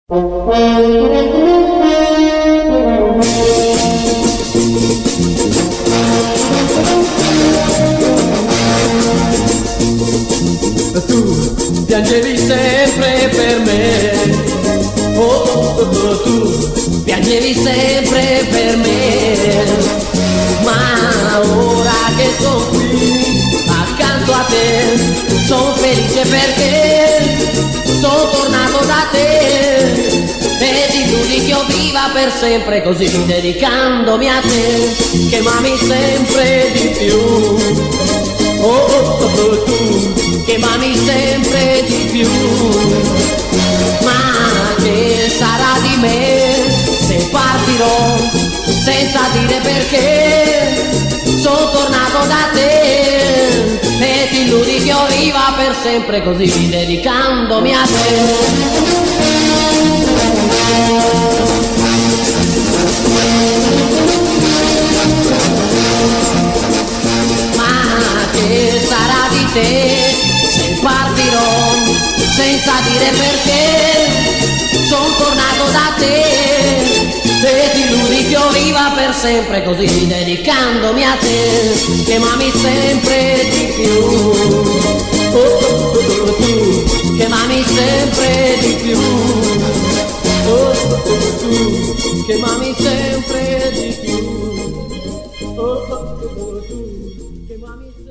Tu piangevi sempre per me, tu piangevi sempre per me, ma ora che sono qui accanto a te sono felice perché sono tornato da te e ti illudi che io viva per sempre così, dedicandomi a te che m'ami sempre di più. Tu che m'ami sempre di più, ma che sarà di me se partirò senza dire perché sono tornato da te e ti illudi che io viva per sempre così, dedicandomi a te. Che sarà di te se partirò senza dire perché sono tornato da te e ti illudi che io viva per sempre così, dedicandomi a te che m'ami sempre di più. Tu che m'ami sempre di più. Tu che m'ami sempre di più. Tu che m'ami sempre